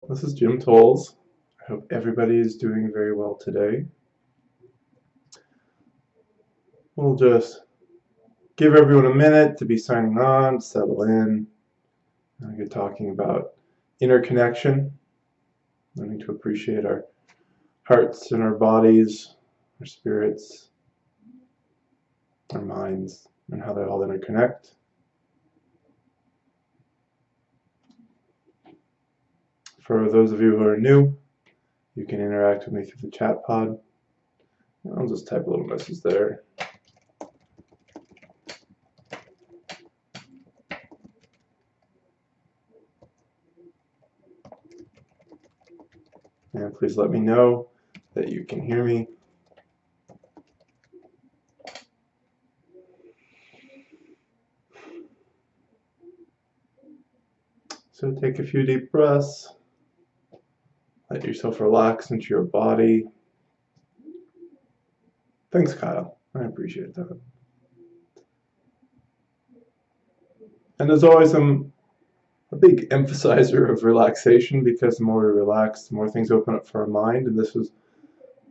This is Jim Tolles. I hope everybody is doing very well today. We'll just give everyone a minute to be signing on, settle in. I'm going to be talking about interconnection, learning to appreciate our hearts and our bodies, our spirits, our minds, and how they all interconnect. For those of you who are new, you can interact with me through the chat pod. I'll just type a little message there. And please let me know that you can hear me. So take a few deep breaths. Let yourself relax into your body. Thanks, Kyle. I appreciate that. And as always, I'm a big emphasizer of relaxation because the more we relax, the more things open up for our mind. And this is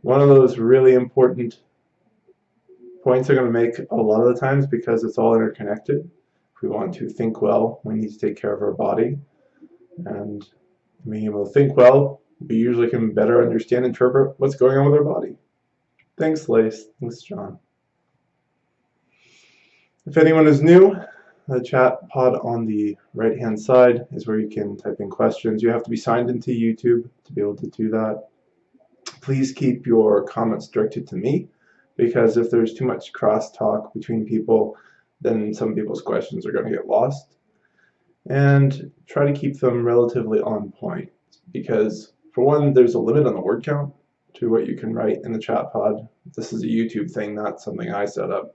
one of those really important points I'm going to make a lot of the times because it's all interconnected. If we want to think well, we need to take care of our body. And being able to think well, we usually can better understand and interpret what's going on with our body. Thanks, Lace. Thanks, John. If anyone is new, the chat pod on the right-hand side is where you can type in questions. You have to be signed into YouTube to be able to do that. Please keep your comments directed to me, because if there's too much crosstalk between people, then some people's questions are going to get lost. And try to keep them relatively on point, because for one, there's a limit on the word count to what you can write in the chat pod. This is a YouTube thing, not something I set up.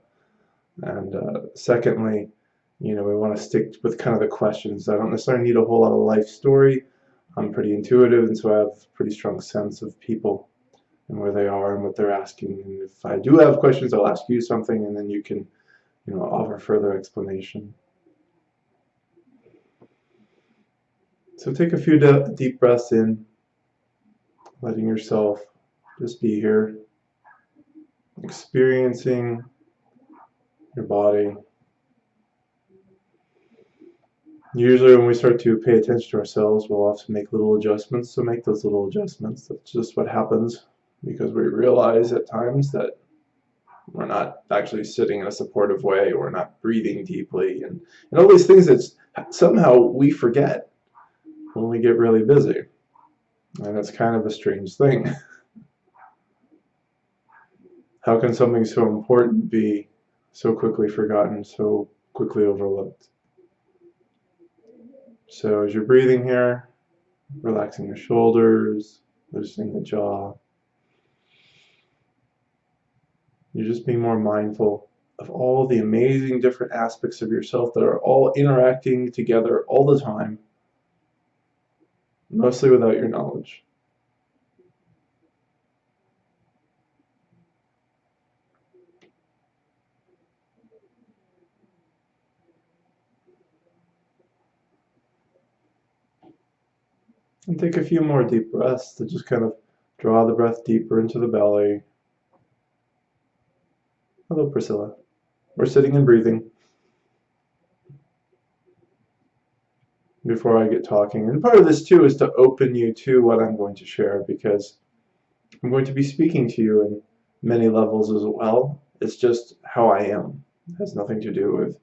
And secondly, we want to stick with kind of the questions. I don't necessarily need a whole lot of life story. I'm pretty intuitive, and so I have a pretty strong sense of people and where they are and what they're asking. And if I do have questions, I'll ask you something, and then you can, offer further explanation. So take a few deep breaths in, letting yourself just be here, experiencing your body. Usually when we start to pay attention to ourselves, we'll often make little adjustments. So make those little adjustments. That's just what happens because we realize at times that we're not actually sitting in a supportive way, we're not breathing deeply, and all these things that somehow we forget when we get really busy. And it's kind of a strange thing. How can something so important be so quickly forgotten, so quickly overlooked? So as you're breathing here, relaxing the shoulders, loosening the jaw, you're just being more mindful of all the amazing different aspects of yourself that are all interacting together all the time, mostly without your knowledge. And take a few more deep breaths to just kind of draw the breath deeper into the belly. Hello, Priscilla. We're sitting and breathing before I get talking. And part of this too is to open you to what I'm going to share, because I'm going to be speaking to you in many levels as well. It's just how I am. It has nothing to do with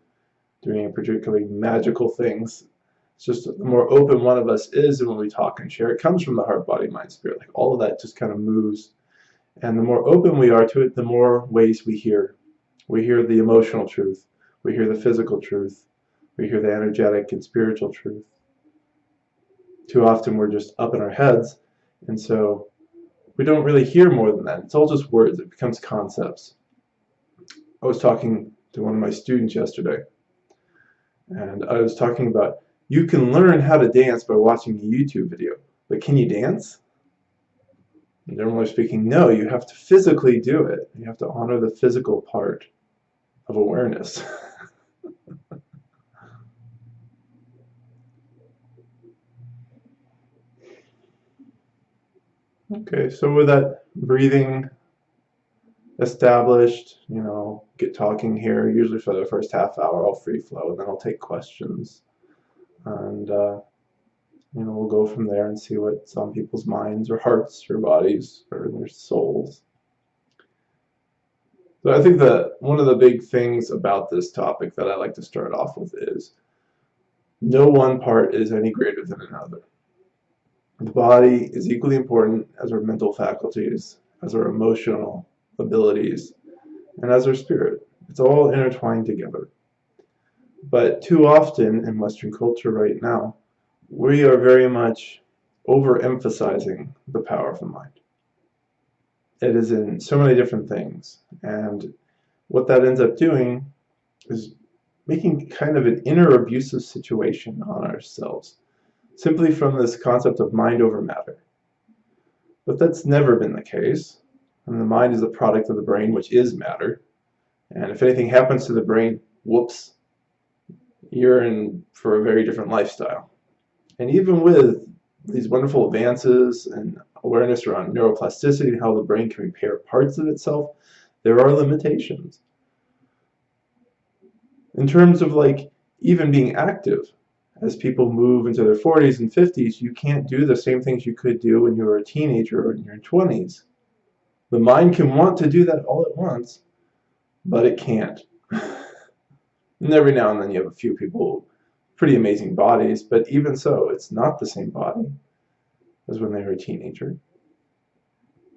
doing particularly magical things. It's just the more open one of us is, and when we talk and share, it comes from the heart, body, mind, spirit. Like all of that just kind of moves. And the more open we are to it, the more ways we hear. We hear the emotional truth. We hear the physical truth. We hear the energetic and spiritual truth. Too often we're just up in our heads, and so we don't really hear more than that. It's all just words. It becomes concepts. I was talking to one of my students yesterday, and I was talking about, you can learn how to dance by watching a YouTube video, but can you dance? And generally speaking, no. You have to physically do it. You have to honor the physical part of awareness. Okay, so with that breathing established, get talking here. Usually for the first half hour, I'll free flow, and then I'll take questions, and we'll go from there and see what's on people's minds or hearts or bodies or their souls. So I think that one of the big things about this topic that I like to start off with is no one part is any greater than another. The body is equally important as our mental faculties, as our emotional abilities, and as our spirit. It's all intertwined together. But too often in Western culture right now, we are very much overemphasizing the power of the mind. It is in so many different things, and what that ends up doing is making kind of an inner abusive situation on ourselves, simply from this concept of mind over matter. But that's never been the case. And the mind is a product of the brain, which is matter. And if anything happens to the brain, whoops, you're in for a very different lifestyle. And even with these wonderful advances and awareness around neuroplasticity and how the brain can repair parts of itself, there are limitations. In terms of even being active, as people move into their 40s and 50s, you can't do the same things you could do when you were a teenager or in your 20s. The mind can want to do that all at once, but it can't. And every now and then you have a few people, pretty amazing bodies, but even so, it's not the same body as when they were a teenager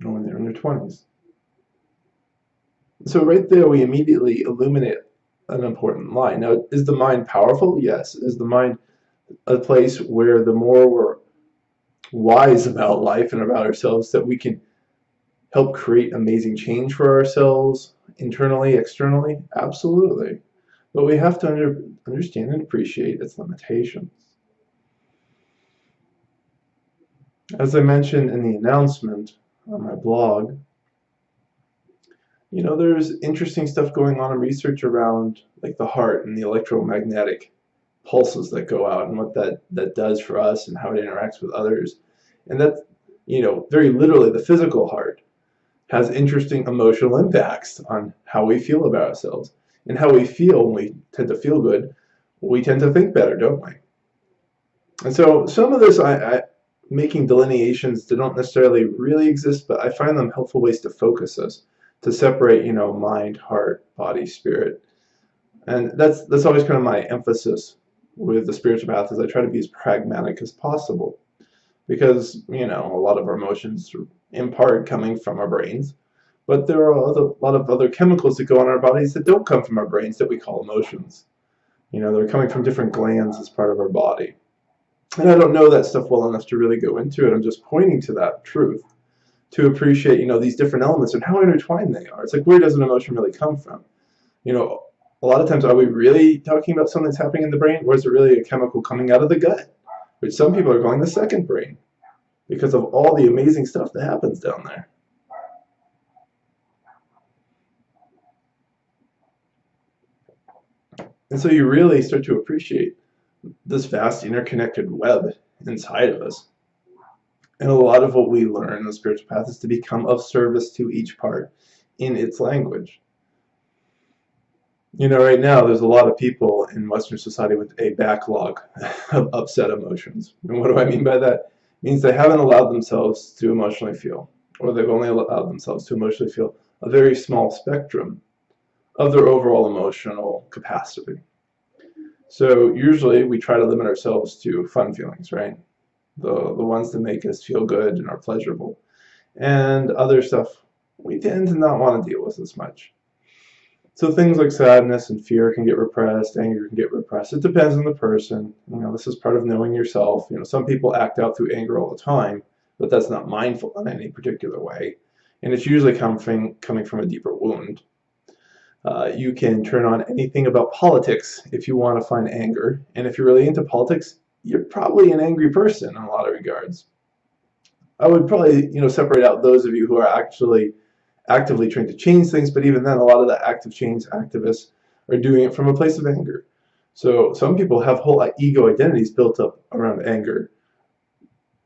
or when they were in their 20s. So right there, we immediately illuminate an important line. Now, is the mind powerful? Yes. Is the mind a place where the more we're wise about life and about ourselves, that we can help create amazing change for ourselves, internally, externally? Absolutely. But we have to understand and appreciate its limitations. As I mentioned in the announcement on my blog, there's interesting stuff going on in research around the heart and the electromagnetic pulses that go out and what that does for us and how it interacts with others. And that's, very literally the physical heart has interesting emotional impacts on how we feel about ourselves. And how we feel when we tend to feel good, we tend to think better, don't we? And so some of this, I making delineations that don't necessarily really exist, but I find them helpful ways to focus us, to separate, mind, heart, body, spirit. And that's always kind of my emphasis with the spiritual path, is I try to be as pragmatic as possible. Because, a lot of our emotions are in part coming from our brains, but there are a lot of other chemicals that go on our bodies that don't come from our brains that we call emotions. They're coming from different glands as part of our body. And I don't know that stuff well enough to really go into it. I'm just pointing to that truth to appreciate, these different elements and how intertwined they are. It's like, where does an emotion really come from? A lot of times, are we really talking about something that's happening in the brain, or is it really a chemical coming out of the gut, which some people are calling the second brain, because of all the amazing stuff that happens down there? And so you really start to appreciate this vast interconnected web inside of us. And a lot of what we learn in the spiritual path is to become of service to each part in its language. Right now there's a lot of people in Western society with a backlog of upset emotions. And what do I mean by that? It means they haven't allowed themselves to emotionally feel, or they've only allowed themselves to emotionally feel a very small spectrum of their overall emotional capacity. So usually we try to limit ourselves to fun feelings, right? The ones that make us feel good and are pleasurable. And other stuff we tend to not want to deal with as much. So things like sadness and fear can get repressed, anger can get repressed. It depends on the person. This is part of knowing yourself. Some people act out through anger all the time, but that's not mindful in any particular way. And it's usually coming from a deeper wound. You can turn on anything about politics if you want to find anger. And if you're really into politics, you're probably an angry person in a lot of regards. I would probably, separate out those of you who are actually actively trying to change things, but even then, a lot of the active change activists are doing it from a place of anger. So some people have whole ego identities built up around anger.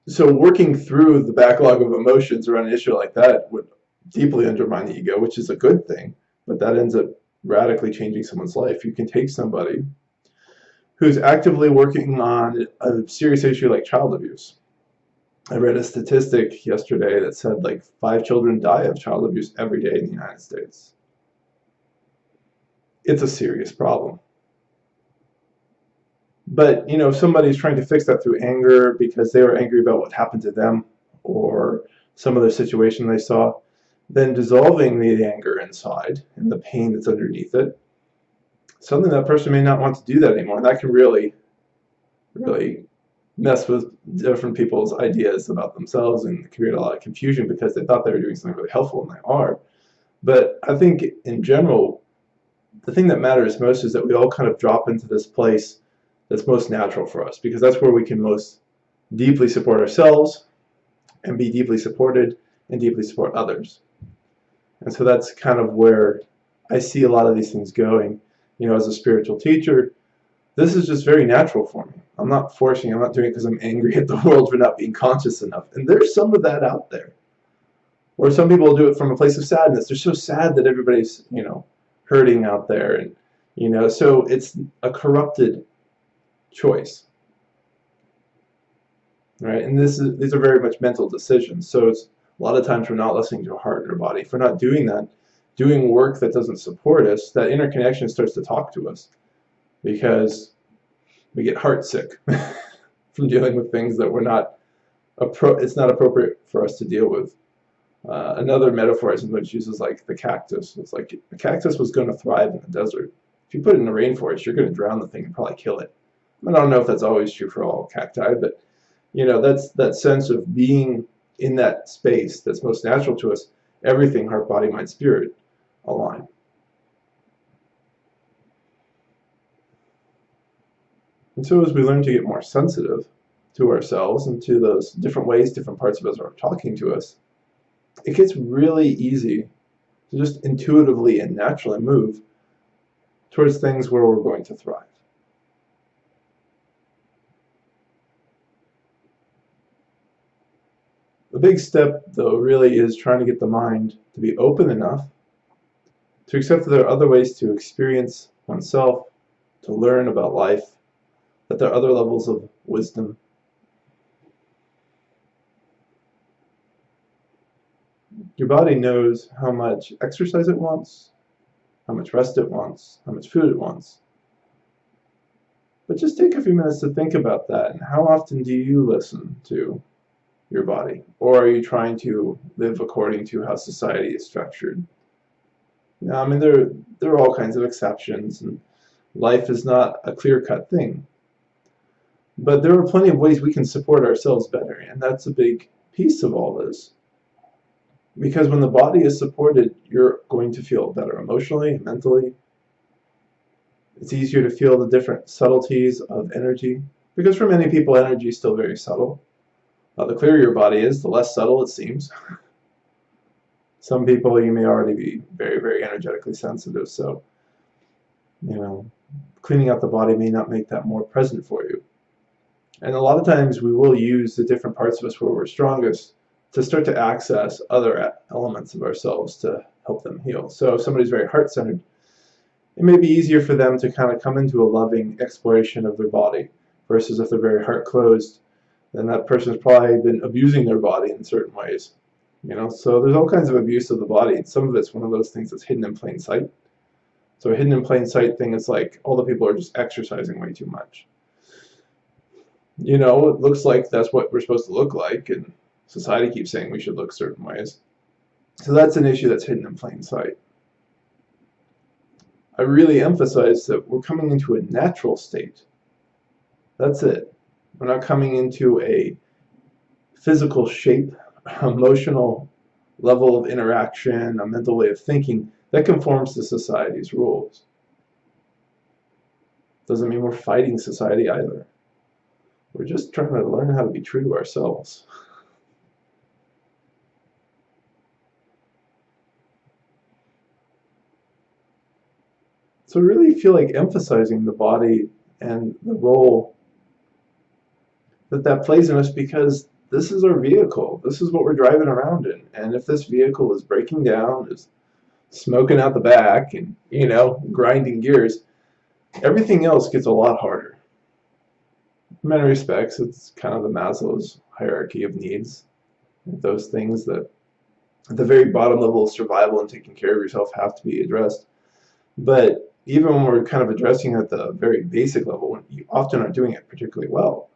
So working through the backlog of emotions around an issue like that would deeply undermine the ego, which is a good thing, but that ends up radically changing someone's life. You can take somebody who's actively working on a serious issue like child abuse. I read a statistic yesterday that said like 5 children die of child abuse every day in the United States. It's a serious problem. But, if somebody's trying to fix that through anger because they were angry about what happened to them or some other situation they saw, then dissolving the anger inside and the pain that's underneath it, suddenly that person may not want to do that anymore. And that can really, really mess with different people's ideas about themselves and create a lot of confusion because they thought they were doing something really helpful and they are. But I think in general, the thing that matters most is that we all kind of drop into this place that's most natural for us, because that's where we can most deeply support ourselves and be deeply supported and deeply support others. And so that's kind of where I see a lot of these things going. As a spiritual teacher, this is just very natural for me. I'm not forcing, I'm not doing it because I'm angry at the world for not being conscious enough. And there's some of that out there. Or some people do it from a place of sadness. They're so sad that everybody's, hurting out there. And, so it's a corrupted choice. Right? And these are very much mental decisions. So it's a lot of times we're not listening to our heart and our body. If we're not doing that, doing work that doesn't support us, that interconnection starts to talk to us because we get heart sick from dealing with things that we're not it's not appropriate for us to deal with. Another metaphor I sometimes use is like the cactus. It's like the cactus was going to thrive in the desert. If you put it in the rainforest, you're going to drown the thing and probably kill it. I don't know if that's always true for all cacti, but that's that sense of being in that space that's most natural to us. Everything, heart, body, mind, spirit, align. And so as we learn to get more sensitive to ourselves and to those different ways different parts of us are talking to us, it gets really easy to just intuitively and naturally move towards things where we're going to thrive. The big step, though, really is trying to get the mind to be open enough to accept that there are other ways to experience oneself, to learn about life, that there are other levels of wisdom. Your body knows how much exercise it wants, how much rest it wants, how much food it wants. But just take a few minutes to think about that, and how often do you listen to your body? Or are you trying to live according to how society is structured? Now, I mean, there are all kinds of exceptions, and life is not a clear-cut thing. But there are plenty of ways we can support ourselves better, and that's a big piece of all this. Because when the body is supported, you're going to feel better emotionally, mentally. It's easier to feel the different subtleties of energy, because for many people, energy is still very subtle. The clearer your body is, the less subtle it seems. Some people, you may already be very, very energetically sensitive, so, cleaning out the body may not make that more present for you. And a lot of times we will use the different parts of us where we're strongest to start to access other elements of ourselves to help them heal. So if somebody's very heart-centered, it may be easier for them to kind of come into a loving exploration of their body, versus if they're very heart-closed, then that person's probably been abusing their body in certain ways. So there's all kinds of abuse of the body, and some of it's one of those things that's hidden in plain sight. So a hidden in plain sight thing is like all the people are just exercising way too much. It looks like that's what we're supposed to look like, and society keeps saying we should look certain ways. So that's an issue that's hidden in plain sight. I really emphasize that we're coming into a natural state. That's it. We're not coming into a physical shape, emotional level of interaction, a mental way of thinking that conforms to society's rules. Doesn't mean we're fighting society either. We're just trying to learn how to be true to ourselves. So I really feel like emphasizing the body and the role that plays in us, because this is our vehicle. This is what we're driving around in. And if this vehicle is breaking down, is smoking out the back, and, grinding gears, everything else gets a lot harder. In many respects, it's kind of the Maslow's hierarchy of needs. Those things that at the very bottom level of survival and taking care of yourself have to be addressed. But even when we're kind of addressing at the very basic level, you often aren't doing it particularly well.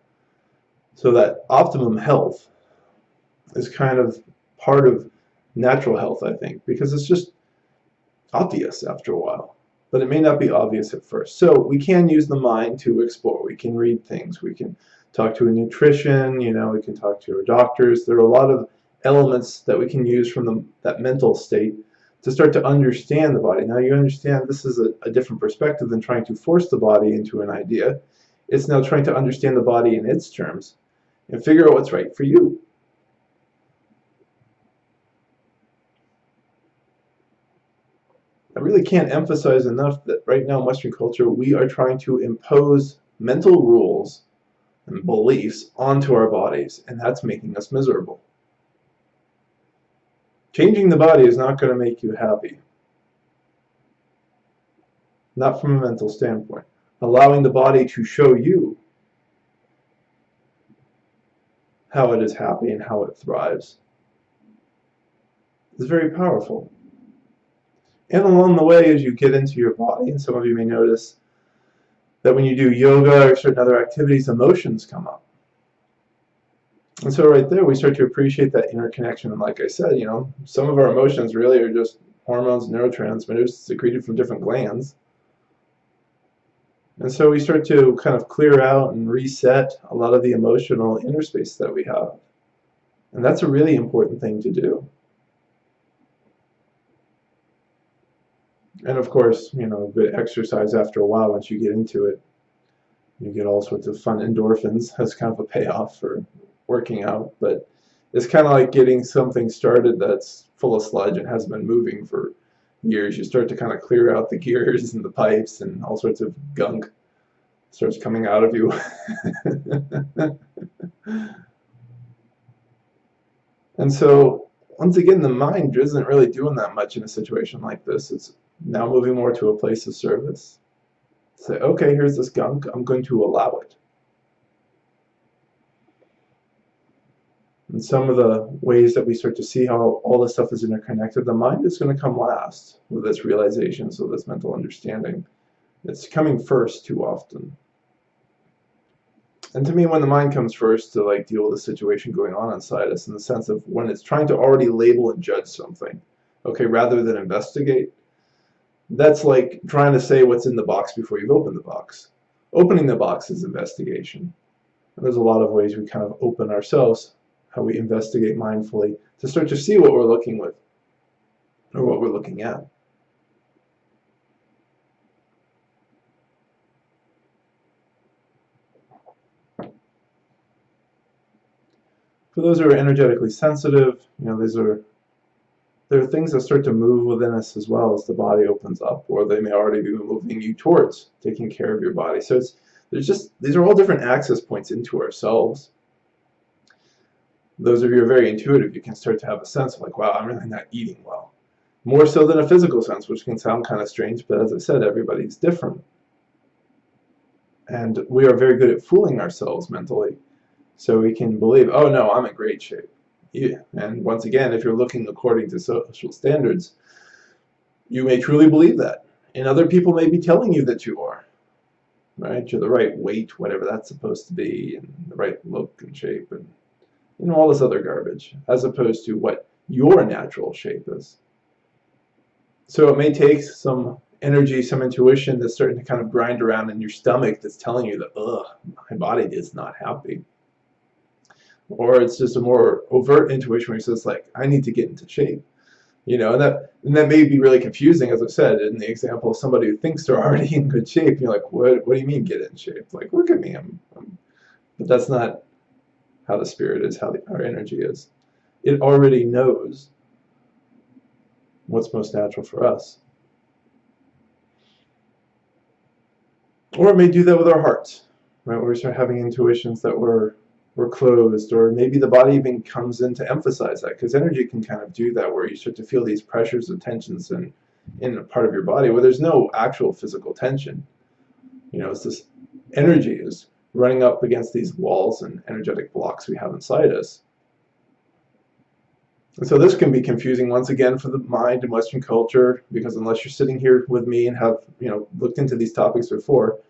So that optimum health is kind of part of natural health, I think, because it's just obvious after a while. But it may not be obvious at first. So we can use the mind to explore. We can read things. We can talk to a nutrition, we can talk to our doctors. There are a lot of elements that we can use from that mental state to start to understand the body. Now you understand this is a different perspective than trying to force the body into an idea. It's now trying to understand the body in its terms and figure out what's right for you. I really can't emphasize enough that right now in Western culture we are trying to impose mental rules and beliefs onto our bodies, and that's making us miserable. Changing the body is not going to make you happy. Not from a mental standpoint. Allowing the body to show you how it is happy and how it thrives is very powerful. And along the way, as you get into your body, and some of you may notice that when you do yoga or certain other activities, emotions come up. And so right there, we start to appreciate that interconnection. And like I said, some of our emotions really are just hormones, neurotransmitters secreted from different glands. And so we start to kind of clear out and reset a lot of the emotional inner space that we have. And that's a really important thing to do. And of course, good exercise after a while, once you get into it, you get all sorts of fun endorphins as kind of a payoff for working out. But it's kind of like getting something started that's full of sludge and hasn't been moving for years. You start to kind of clear out the gears and the pipes, and all sorts of gunk starts coming out of you. And so, once again, the mind isn't really doing that much in a situation like this. It's now moving more to a place of service. Say, okay, here's this gunk, I'm going to allow it. And some of the ways that we start to see how all this stuff is interconnected, the mind is going to come last with this realization, so this mental understanding. It's coming first too often. And to me, when the mind comes first to deal with the situation going on inside us, in the sense of when it's trying to already label and judge something, okay, rather than investigate, that's like trying to say what's in the box before you've opened the box. Opening the box is investigation. And there's a lot of ways we kind of open ourselves, how we investigate mindfully to start to see what we're looking with or what we're looking at. For those who are energetically sensitive, there are things that start to move within us as well as the body opens up, or they may already be moving you towards taking care of your body. So these are all different access points into ourselves. Those of you who are very intuitive, you can start to have a sense of wow, I'm really not eating well. More so than a physical sense, which can sound kind of strange, but as I said, everybody's different. And we are very good at fooling ourselves mentally. So we can believe, oh no, I'm in great shape. Yeah. And once again, if you're looking according to social standards, you may truly believe that. And other people may be telling you that you are. Right? You're the right weight, whatever that's supposed to be, and the right look and shape, and all this other garbage, as opposed to what your natural shape is. So it may take some energy, some intuition that's starting to kind of grind around in your stomach that's telling you that, my body is not happy. Or it's just a more overt intuition where it says, I need to get into shape. And that may be really confusing, as I said, in the example of somebody who thinks they're already in good shape. You're like, what do you mean get in shape? Look at me. But that's not how the spirit is, how our energy is. It already knows what's most natural for us. Or it may do that with our hearts, right? Where we start having intuitions that we're or closed, or maybe the body even comes in to emphasize that, because energy can kind of do that, where you start to feel these pressures and tensions in a part of your body where there's no actual physical tension. It's this energy is running up against these walls and energetic blocks we have inside us. And so this can be confusing once again for the mind in Western culture, because unless you're sitting here with me and have looked into these topics before,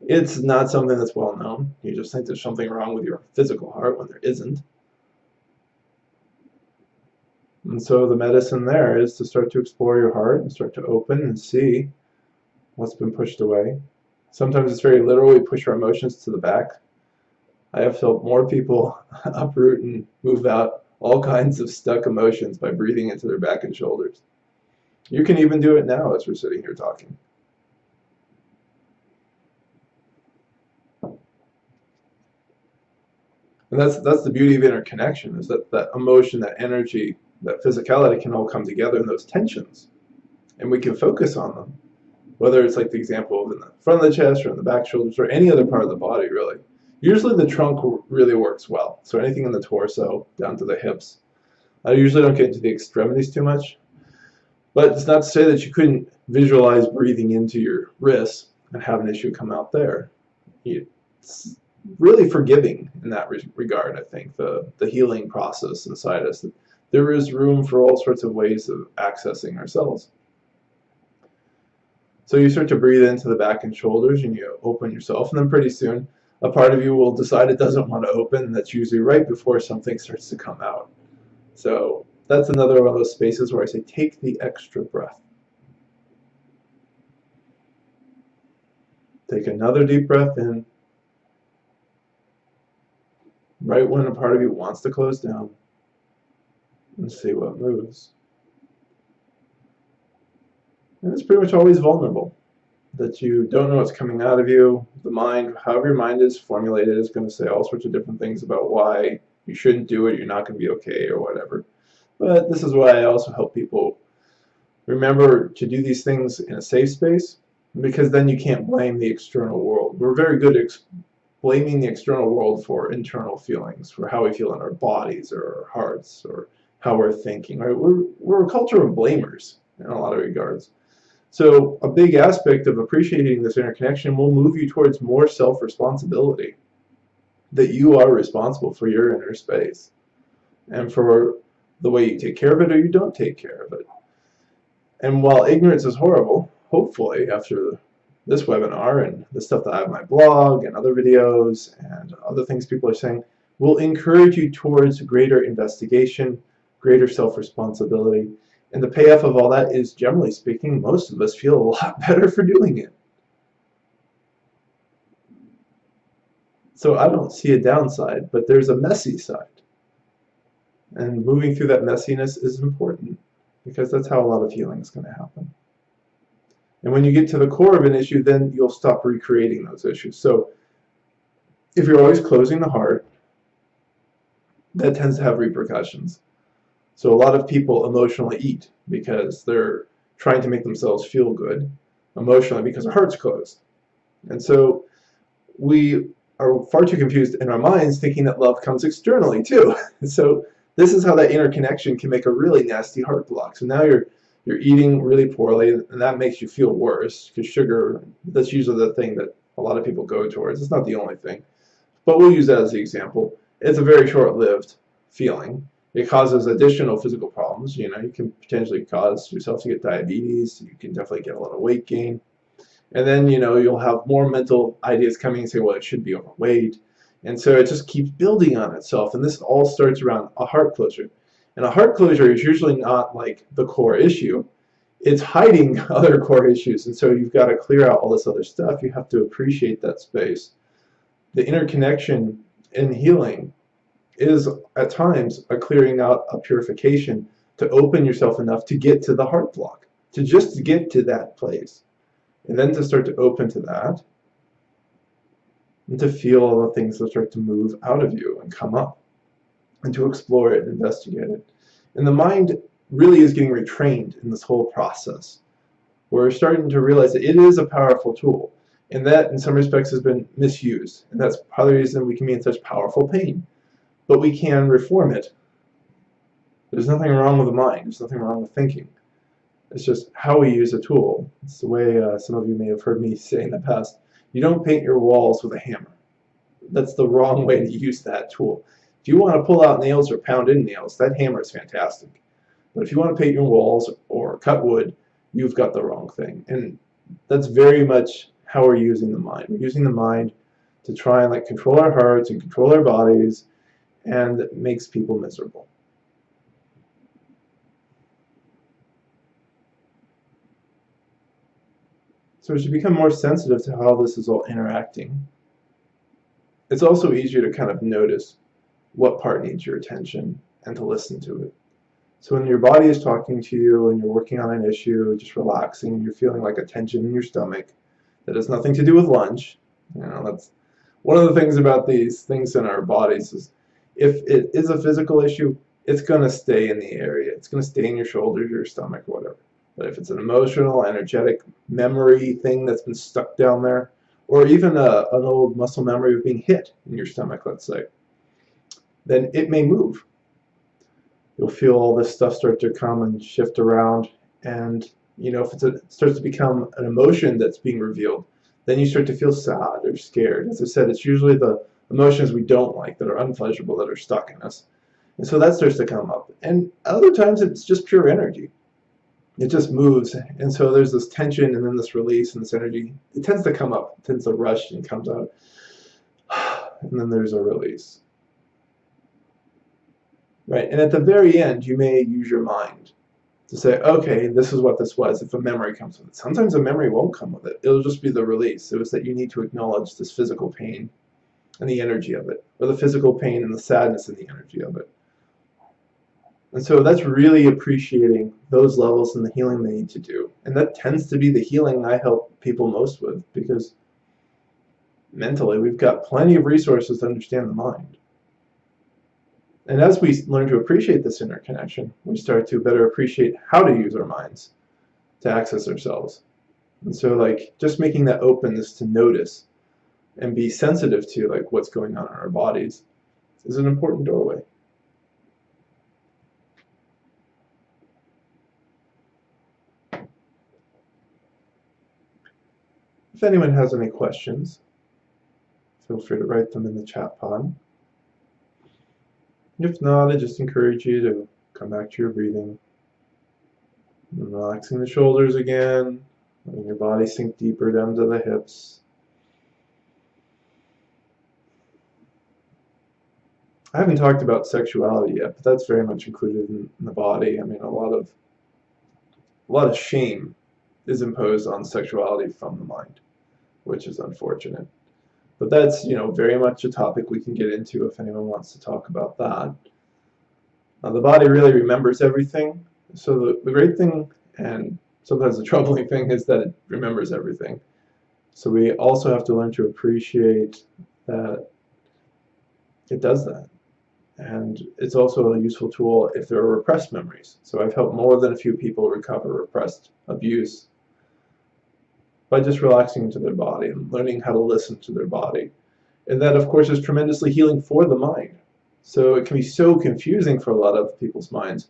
it's not something that's well known. You just think there's something wrong with your physical heart when there isn't. And so the medicine there is to start to explore your heart and start to open and see what's been pushed away. Sometimes it's very literal. We push our emotions to the back. I have felt more people uproot and move out all kinds of stuck emotions by breathing into their back and shoulders. You can even do it now as we're sitting here talking. And that's the beauty of interconnection, is that emotion, that energy, that physicality can all come together in those tensions. And we can focus on them. Whether it's like the example of in the front of the chest or in the back shoulders or any other part of the body, really. Usually the trunk really works well. So anything in the torso down to the hips. I usually don't get into the extremities too much. But it's not to say that you couldn't visualize breathing into your wrists and have an issue come out there. It's really forgiving in that regard, I think, the healing process inside us. There is room for all sorts of ways of accessing ourselves. So you start to breathe into the back and shoulders and you open yourself, and then pretty soon a part of you will decide it doesn't want to open, and that's usually right before something starts to come out. So that's another one of those spaces where I say take the extra breath. Take another deep breath in, right when a part of you wants to close down, and see what moves. And it's pretty much always vulnerable, that you don't know what's coming out of you. The mind, however your mind is formulated, is going to say all sorts of different things about why you shouldn't do it, you're not going to be okay, or whatever. But this is why I also help people remember to do these things in a safe space, because then you can't blame the external world. We're very good at blaming the external world for internal feelings, for how we feel in our bodies or our hearts or how we're thinking. Right? We're a culture of blamers in a lot of regards. So a big aspect of appreciating this interconnection will move you towards more self-responsibility, that you are responsible for your inner space and for the way you take care of it or you don't take care of it. And while ignorance is horrible, hopefully after this webinar and the stuff that I have on my blog and other videos and other things people are saying will encourage you towards greater investigation, greater self-responsibility. And the payoff of all that is, generally speaking, most of us feel a lot better for doing it. So I don't see a downside, but there's a messy side. And moving through that messiness is important, because that's how a lot of healing is going to happen. And when you get to the core of an issue, then you'll stop recreating those issues. So if you're always closing the heart, that tends to have repercussions. So a lot of people emotionally eat because they're trying to make themselves feel good emotionally because their heart's closed. And so we are far too confused in our minds thinking that love comes externally too. So this is how that interconnection can make a really nasty heart block. So now you're eating really poorly, and that makes you feel worse, because sugar, that's usually the thing that a lot of people go towards. It's not the only thing, but we'll use that as the example. It's a very short-lived feeling. It causes additional physical problems. You can potentially cause yourself to get diabetes. You can definitely get a lot of weight gain. And then, you'll have more mental ideas coming and say, well, it should be overweight. And so it just keeps building on itself. And this all starts around a heart closure. And a heart closure is usually not like the core issue. It's hiding other core issues. And so you've got to clear out all this other stuff. You have to appreciate that space. The interconnection in healing is at times a clearing out, a purification, to open yourself enough to get to the heart block, to just get to that place. And then to start to open to that, and to feel all the things that start to move out of you and come up, and to explore it and investigate it. And the mind really is getting retrained in this whole process. We're starting to realize that it is a powerful tool. And that, in some respects, has been misused. And that's part of the reason we can be in such powerful pain. But we can reform it. There's nothing wrong with the mind. There's nothing wrong with thinking. It's just how we use a tool. It's the way some of you may have heard me say in the past. You don't paint your walls with a hammer. That's the wrong way to use that tool. If you want to pull out nails or pound in nails, that hammer is fantastic. But if you want to paint your walls or cut wood, you've got the wrong thing. And that's very much how we're using the mind. We're using the mind to try and control our hearts and control our bodies, and it makes people miserable. So as you become more sensitive to how this is all interacting, it's also easier to kind of notice what part needs your attention and to listen to it. So when your body is talking to you and you're working on an issue, just relaxing, you're feeling like a tension in your stomach that has nothing to do with lunch. That's one of the things about these things in our bodies is if it is a physical issue, it's going to stay in the area. It's going to stay in your shoulders, your stomach, whatever. But if it's an emotional, energetic memory thing that's been stuck down there, or even an old muscle memory of being hit in your stomach, let's say, then it may move. You'll feel all this stuff start to come and shift around, and if it starts to become an emotion that's being revealed, then you start to feel sad or scared. As I said, it's usually the emotions we don't like that are unpleasurable that are stuck in us, and so that starts to come up. And other times it's just pure energy. It just moves, and so there's this tension and then this release and this energy. It tends to come up, it tends to rush and comes out, and then there's a release. Right, and at the very end, you may use your mind to say, okay, this is what this was, if a memory comes with it. Sometimes a memory won't come with it. It'll just be the release. It was that you need to acknowledge this physical pain and the energy of it, or the physical pain and the sadness and the energy of it. And so that's really appreciating those levels and the healing they need to do. And that tends to be the healing I help people most with, because mentally we've got plenty of resources to understand the mind. And as we learn to appreciate this interconnection, we start to better appreciate how to use our minds to access ourselves. And so just making that openness to notice and be sensitive to what's going on in our bodies is an important doorway. If anyone has any questions, feel free to write them in the chat pod. If not, I just encourage you to come back to your breathing. And relaxing the shoulders again, letting your body sink deeper down to the hips. I haven't talked about sexuality yet, but that's very much included in the body. I mean, a lot of shame is imposed on sexuality from the mind, which is unfortunate. But that's, very much a topic we can get into if anyone wants to talk about that. The body really remembers everything. So the great thing, and sometimes the troubling thing, is that it remembers everything. So we also have to learn to appreciate that it does that. And it's also a useful tool if there are repressed memories. So I've helped more than a few people recover repressed abuse by just relaxing into their body and learning how to listen to their body. And that, of course, is tremendously healing for the mind. So it can be so confusing for a lot of people's minds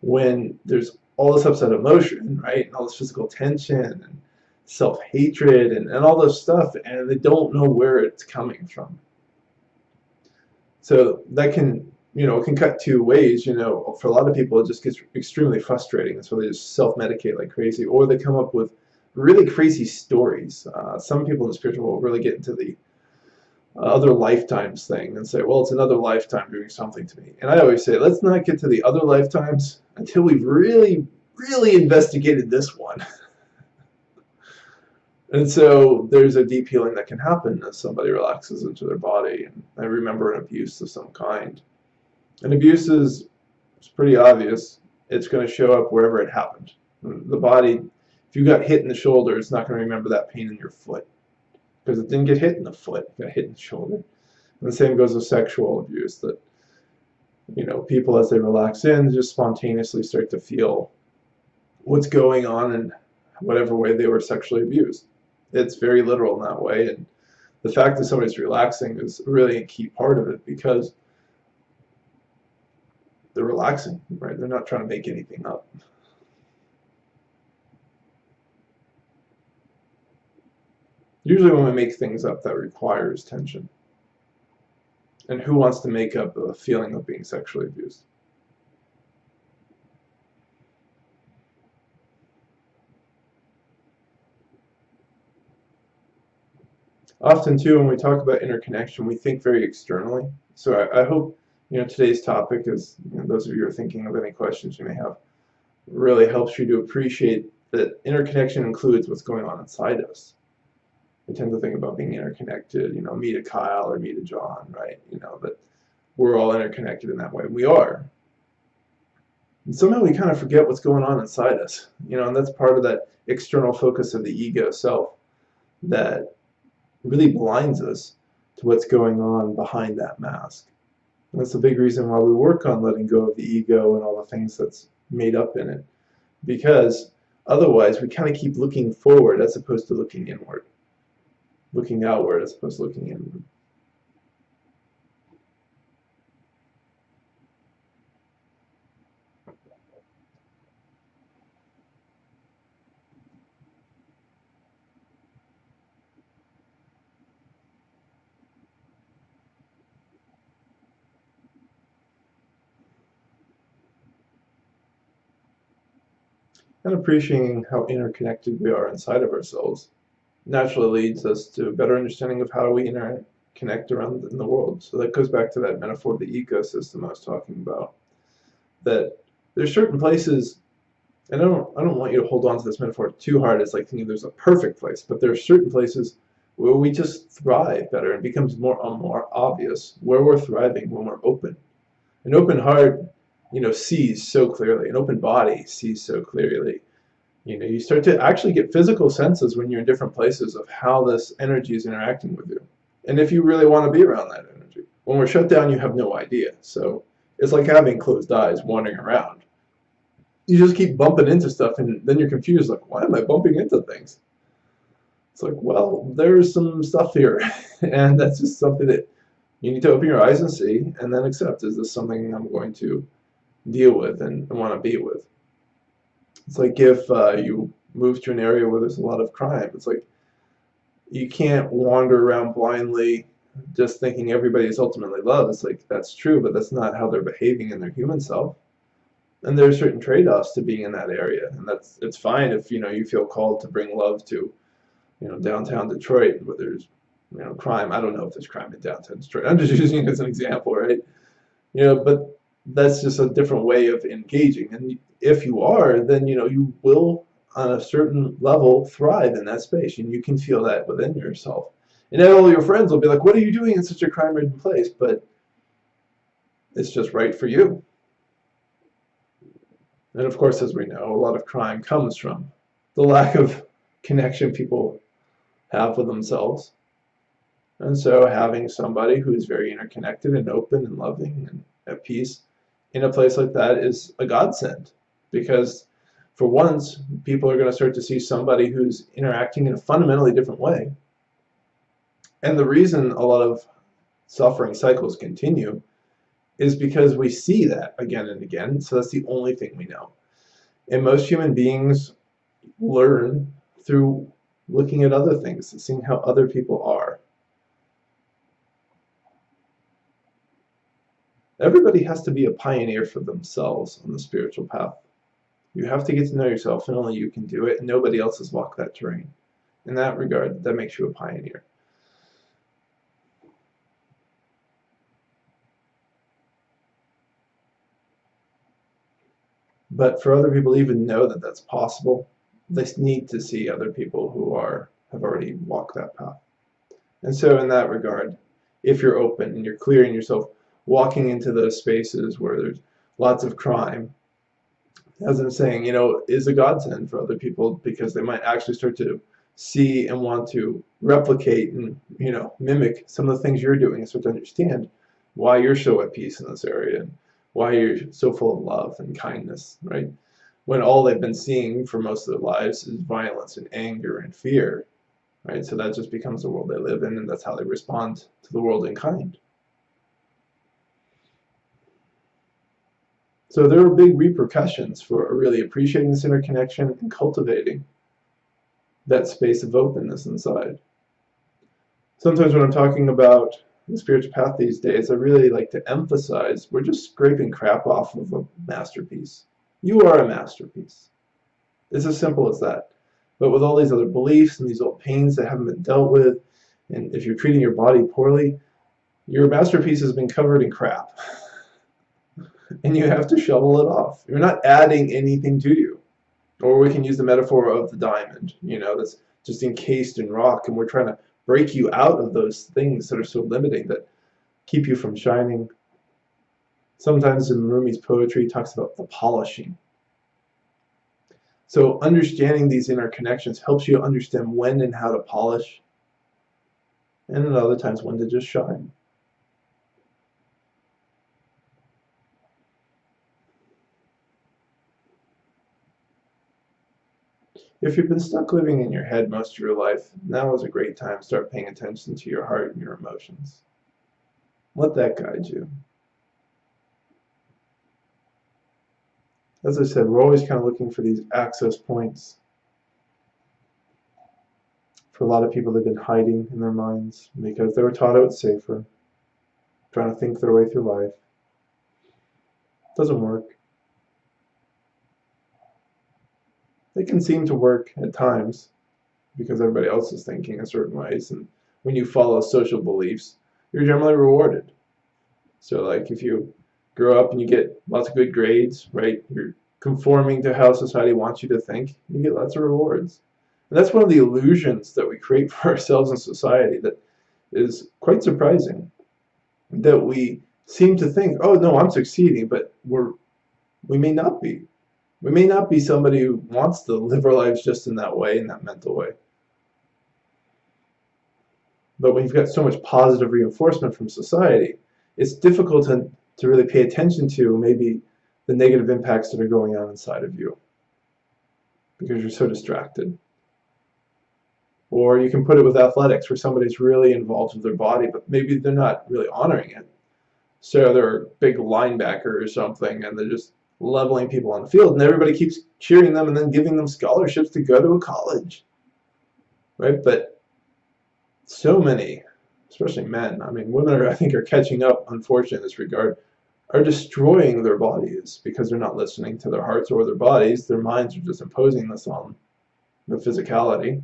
when there's all this upset emotion, right, and all this physical tension and self-hatred and all this stuff, and they don't know where it's coming from. So that can, it can cut two ways. For a lot of people, it just gets extremely frustrating, and so they just self-medicate like crazy, or they come up with really crazy stories. Some people in the spiritual world really get into the other lifetimes thing and say, well, it's another lifetime doing something to me. And I always say, let's not get to the other lifetimes until we've really, really investigated this one. And so there's a deep healing that can happen as somebody relaxes into their body. And I remember an abuse of some kind. An abuse is pretty obvious. It's going to show up wherever it happened. The body, if you got hit in the shoulder, it's not going to remember that pain in your foot, because it didn't get hit in the foot, it got hit in the shoulder. And the same goes with sexual abuse, that people, as they relax in, just spontaneously start to feel what's going on in whatever way they were sexually abused. It's very literal in that way, and the fact that somebody's relaxing is really a key part of it because they're relaxing, right? They're not trying to make anything up. Usually when we make things up, that requires tension. And who wants to make up a feeling of being sexually abused? Often too, when we talk about interconnection, we think very externally. So I hope today's topic is, those of you who are thinking of any questions you may have, really helps you to appreciate that interconnection includes what's going on inside us. We tend to think about being interconnected, me to Kyle or me to John, right? But we're all interconnected in that way. We are. And somehow we kind of forget what's going on inside us, and that's part of that external focus of the ego self that really blinds us to what's going on behind that mask. And that's the big reason why we work on letting go of the ego and all the things that's made up in it. Because otherwise we kind of keep looking forward as opposed to looking inward. Looking outward as opposed to looking inward. And appreciating how interconnected we are inside of ourselves naturally leads us to a better understanding of how we interconnect around in the world. So that goes back to that metaphor of the ecosystem I was talking about. That there's certain places, and I don't want you to hold on to this metaphor too hard. It's like thinking there's a perfect place, but there are certain places where we just thrive better and it becomes more obvious where we're thriving when we're open. An open heart, sees so clearly. An open body sees so clearly. You start to actually get physical senses when you're in different places of how this energy is interacting with you. And if you really want to be around that energy. When we're shut down, you have no idea. So it's like having closed eyes wandering around. You just keep bumping into stuff and then you're confused, like, why am I bumping into things? It's like, well, there's some stuff here. And that's just something that you need to open your eyes and see and then accept. Is this something I'm going to deal with and want to be with? It's like if you move to an area where there's a lot of crime. It's like you can't wander around blindly just thinking everybody is ultimately love. It's like that's true, but that's not how they're behaving in their human self. And there are certain trade-offs to being in that area, and it's fine if you feel called to bring love to downtown Detroit where there's crime. I don't know if there's crime in downtown Detroit. I'm just using it as an example, right? But that's just a different way of engaging. And if you are, then you will on a certain level thrive in that space, and you can feel that within yourself. And then all your friends will be like, what are you doing in such a crime-ridden place? But it's just right for you. And of course, as we know, a lot of crime comes from the lack of connection people have with themselves. And so having somebody who's very interconnected and open and loving and at peace in a place like that is a godsend, because for once people are going to start to see somebody who's interacting in a fundamentally different way. And the reason a lot of suffering cycles continue is because we see that again and again. So that's the only thing we know. And most human beings learn through looking at other things, seeing how other people are. Everybody has to be a pioneer for themselves on the spiritual path. You have to get to know yourself, and only you can do it, and nobody else has walked that terrain. In that regard, that makes you a pioneer. But for other people to even know that that's possible, they need to see other people who have already walked that path. And so in that regard, if you're open and you're clearing yourself, walking into those spaces where there's lots of crime, as I'm saying, is a godsend for other people, because they might actually start to see and want to replicate and, mimic some of the things you're doing and start to understand why you're so at peace in this area and why you're so full of love and kindness, right? When all they've been seeing for most of their lives is violence and anger and fear. right? So that just becomes the world they live in, and that's how they respond to the world in kind. So there are big repercussions for really appreciating this interconnection and cultivating that space of openness inside. Sometimes when I'm talking about the spiritual path these days, I really like to emphasize we're just scraping crap off of a masterpiece. You are a masterpiece. It's as simple as that. But with all these other beliefs and these old pains that haven't been dealt with, and if you're treating your body poorly, your masterpiece has been covered in crap. And you have to shovel it off. You're not adding anything to you. Or we can use the metaphor of the diamond, that's just encased in rock, and we're trying to break you out of those things that are so limiting that keep you from shining. Sometimes in Rumi's poetry, he talks about the polishing. So understanding these interconnections helps you understand when and how to polish, and at other times when to just shine. If you've been stuck living in your head most of your life, now is a great time to start paying attention to your heart and your emotions. Let that guide you. As I said, we're always kind of looking for these access points. For a lot of people, they've been hiding in their minds because they were taught it was safer, trying to think their way through life. It doesn't work. They can seem to work at times because everybody else is thinking in certain ways, and when you follow social beliefs, you're generally rewarded. So like if you grow up and you get lots of good grades, right, you're conforming to how society wants you to think, you get lots of rewards. And that's one of the illusions that we create for ourselves in society that is quite surprising, that we seem to think, oh no, I'm succeeding, but we may not be. We may not be somebody who wants to live our lives just in that way, in that mental way. But when you've got so much positive reinforcement from society, it's difficult to really pay attention to maybe the negative impacts that are going on inside of you because you're so distracted. Or you can put it with athletics where somebody's really involved with their body, but maybe they're not really honoring it. So they're a big linebacker or something, and they're just leveling people on the field, and everybody keeps cheering them and then giving them scholarships to go to a college, right? But so many, especially men, I mean, women I think are catching up, unfortunately, in this regard, are destroying their bodies because they're not listening to their hearts or their bodies. Their minds are just imposing this on the physicality,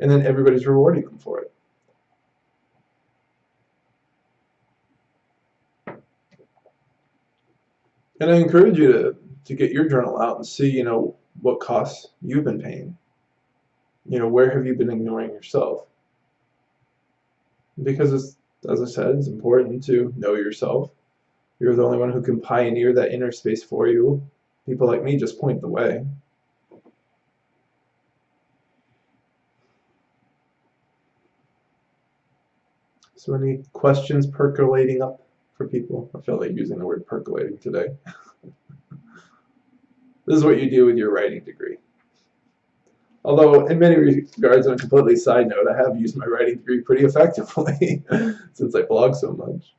and then everybody's rewarding them for it. And I encourage you to get your journal out and see, what costs you've been paying. Where have you been ignoring yourself? Because as I said, it's important to know yourself. You're the only one who can pioneer that inner space for you. People like me just point the way. So any questions percolating up for people? I feel like using the word percolating today. This is what you do with your writing degree. Although, in many regards, on a completely side note, I have used my writing degree pretty effectively since I blog so much.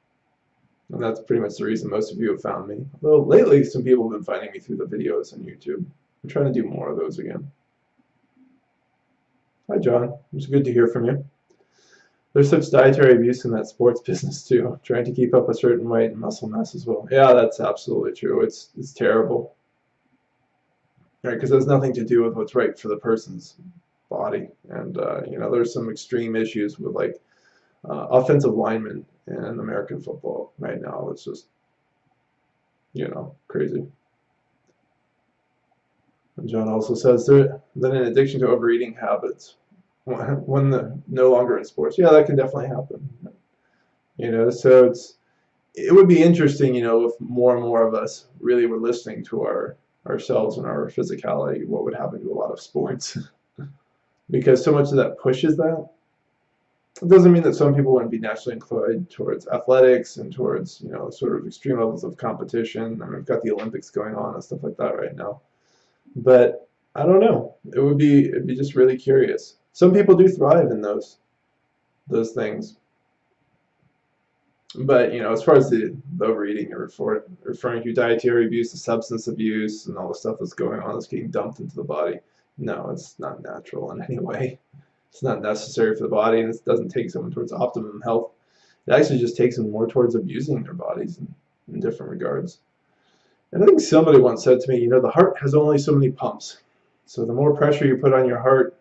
And that's pretty much the reason most of you have found me. Although, lately, some people have been finding me through the videos on YouTube. I'm trying to do more of those again. Hi, John. It's good to hear from you. There's such dietary abuse in that sports business, too. Trying to keep up a certain weight and muscle mass as well. Yeah, that's absolutely true. It's terrible. Right, because it has nothing to do with what's right for the person's body. And, there's some extreme issues with, like, offensive linemen in American football right now. It's just, crazy. And John also says that an addiction to overeating habits, when no longer in sports. Yeah, that can definitely happen. So it would be interesting, if more and more of us really were listening to ourselves and our physicality, what would happen to a lot of sports. Because so much of that pushes that. It doesn't mean that some people wouldn't be naturally inclined towards athletics and towards, sort of extreme levels of competition. I mean, we've got the Olympics going on and stuff like that right now. But I don't know. It'd be just really curious Some people do thrive in those things. But, as far as the overeating or referring to dietary abuse, the substance abuse, and all the stuff that's going on that's getting dumped into the body, no, it's not natural in any way. It's not necessary for the body, and it doesn't take someone towards optimum health. It actually just takes them more towards abusing their bodies in different regards. And I think somebody once said to me, the heart has only so many pumps. So the more pressure you put on your heart,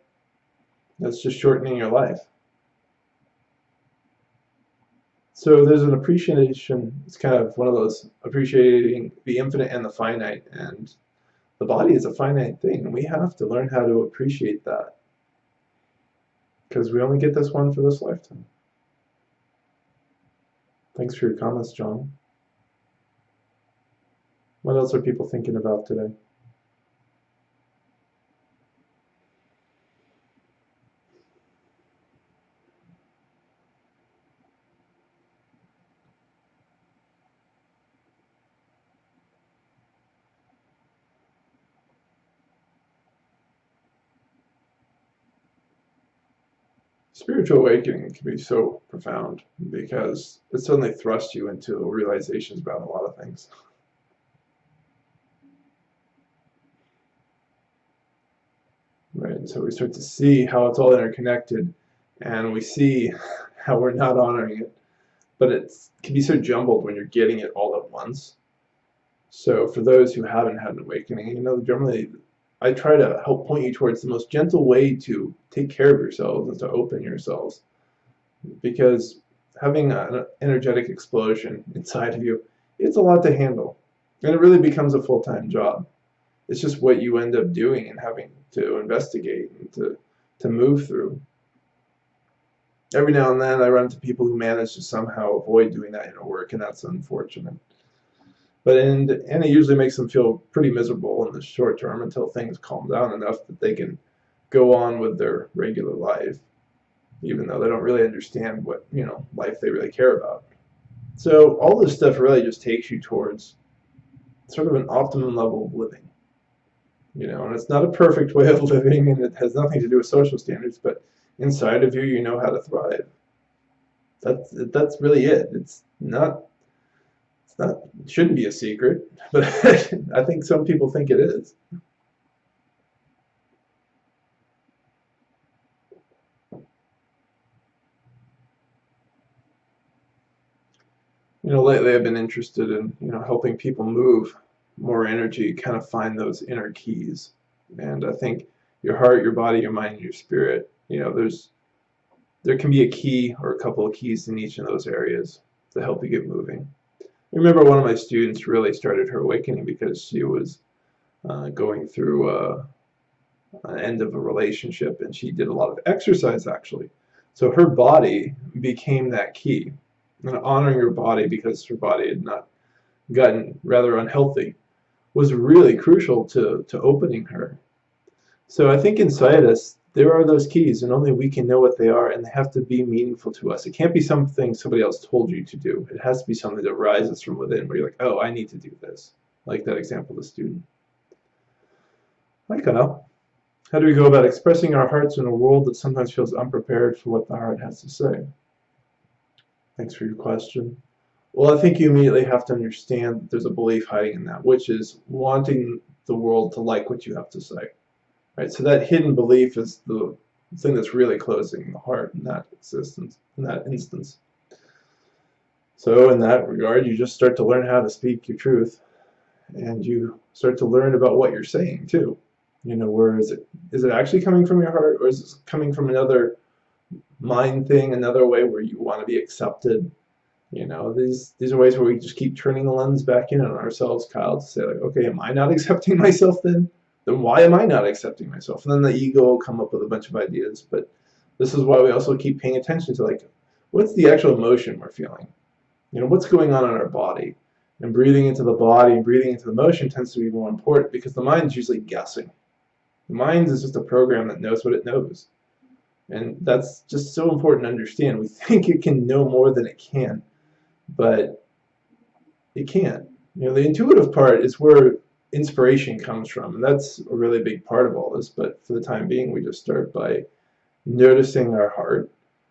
that's just shortening your life. So there's an appreciation, it's kind of one of those appreciating the infinite and the finite, and the body is a finite thing, and we have to learn how to appreciate that, because we only get this one for this lifetime. Thanks for your comments, John. What else are people thinking about today? Spiritual awakening can be so profound because it suddenly thrusts you into realizations about a lot of things. Right, and so we start to see how it's all interconnected, and we see how we're not honoring it, but it can be so jumbled when you're getting it all at once. So for those who haven't had an awakening, generally I try to help point you towards the most gentle way to take care of yourselves and to open yourselves, because having an energetic explosion inside of you, it's a lot to handle, and it really becomes a full-time job. It's just what you end up doing and having to investigate and to move through. Every now and then I run into people who manage to somehow avoid doing that inner work, and that's unfortunate. And it usually makes them feel pretty miserable in the short term until things calm down enough that they can go on with their regular life, even though they don't really understand what life they really care about. So all this stuff really just takes you towards sort of an optimum level of living. And it's not a perfect way of living, and it has nothing to do with social standards, but inside of you, you know how to thrive. That's really it. It shouldn't be a secret, but I think some people think it is. Lately I've been interested in, helping people move more energy, kind of find those inner keys. And I think your heart, your body, your mind, and your spirit, there can be a key or a couple of keys in each of those areas to help you get moving. I remember one of my students really started her awakening because she was going through an end of a relationship, and she did a lot of exercise actually. So her body became that key. And honoring her body because her body had not gotten rather unhealthy was really crucial to opening her. So I think inside us there are those keys, and only we can know what they are, and they have to be meaningful to us. It can't be something somebody else told you to do. It has to be something that rises from within, where you're like, oh, I need to do this. Like that example of the student. Hi, Kyle. How do we go about expressing our hearts in a world that sometimes feels unprepared for what the heart has to say? Thanks for your question. Well, I think you immediately have to understand that there's a belief hiding in that, which is wanting the world to like what you have to say. Right? So that hidden belief is the thing that's really closing the heart in that instance. So in that regard, you just start to learn how to speak your truth, and you start to learn about what you're saying too. Where is it? Is it actually coming from your heart, or is it coming from another mind thing, another way where you want to be accepted? These are ways where we just keep turning the lens back in on ourselves, Kyle, to say like, okay, am I not accepting myself then? Then why am I not accepting myself? And then the ego will come up with a bunch of ideas. But this is why we also keep paying attention to like, what's the actual emotion we're feeling? What's going on in our body? And breathing into the body and breathing into the motion tends to be more important, because the mind's usually guessing. The mind is just a program that knows what it knows. And that's just so important to understand. We think it can know more than it can, but it can't. The intuitive part is where inspiration comes from, and that's a really big part of all this. But for the time being, we just start by noticing our heart.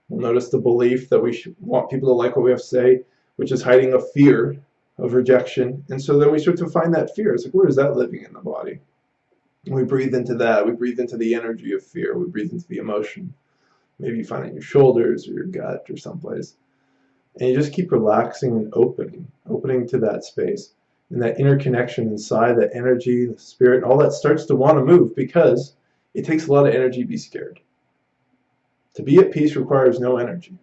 We'll notice the belief that we want people to like what we have to say, which is hiding a fear of rejection. And so then we start to find that fear. It's like, where is that living in the body? And we breathe into that. We breathe into the energy of fear. We breathe into the emotion. Maybe you find it in your shoulders or your gut or someplace. And you just keep relaxing and opening to that space. And that interconnection inside, that energy, the spirit, all that starts to want to move because it takes a lot of energy to be scared. To be at peace requires no energy.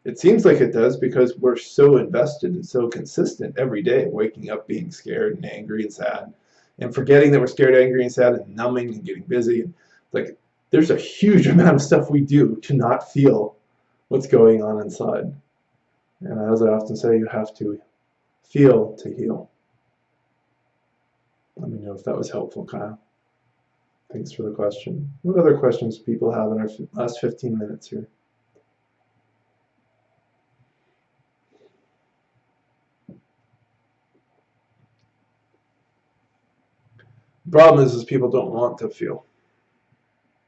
It seems like it does because we're so invested and so consistent every day, waking up being scared and angry and sad, and forgetting that we're scared, angry, and sad, and numbing and getting busy. Like, there's a huge amount of stuff we do to not feel what's going on inside. And as I often say, you have to feel to heal. Let me know if that was helpful, Kyle. Thanks for the question. What other questions do people have in our last 15 minutes here? The problem is people don't want to feel.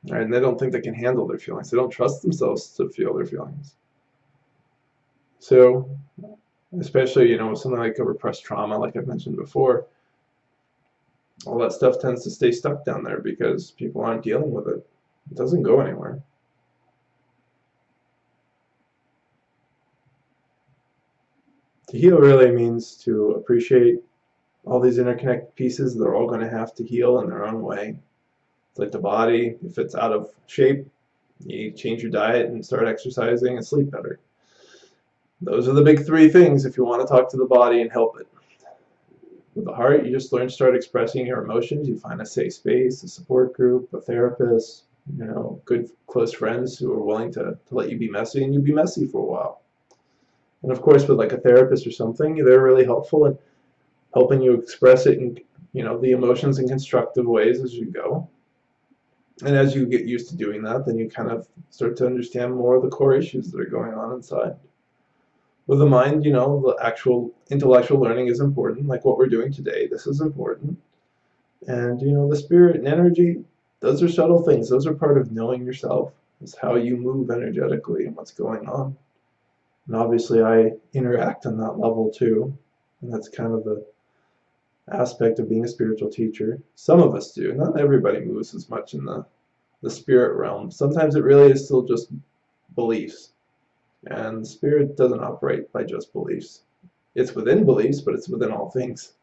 Right? And they don't think they can handle their feelings. They don't trust themselves to feel their feelings. So, especially, something like a repressed trauma, like I've mentioned before, all that stuff tends to stay stuck down there because people aren't dealing with it. It doesn't go anywhere. To heal really means to appreciate all these interconnected pieces. They're all going to have to heal in their own way. It's like the body. If it's out of shape, you change your diet and start exercising and sleep better. Those are the big three things if you want to talk to the body and help it. With the heart, you just learn to start expressing your emotions. You find a safe space, a support group, a therapist, good close friends who are willing to let you be messy, and you be messy for a while. And of course, with like a therapist or something, they're really helpful in helping you express it in the emotions in constructive ways as you go. And as you get used to doing that, then you kind of start to understand more of the core issues that are going on inside. With the mind, the actual intellectual learning is important, like what we're doing today. This is important. And, the spirit and energy, those are subtle things. Those are part of knowing yourself. It's how you move energetically and what's going on. And obviously I interact on that level too. And that's kind of the aspect of being a spiritual teacher. Some of us do. Not everybody moves as much in the spirit realm. Sometimes it really is still just beliefs. And spirit doesn't operate by just beliefs. It's within beliefs, but it's within all things.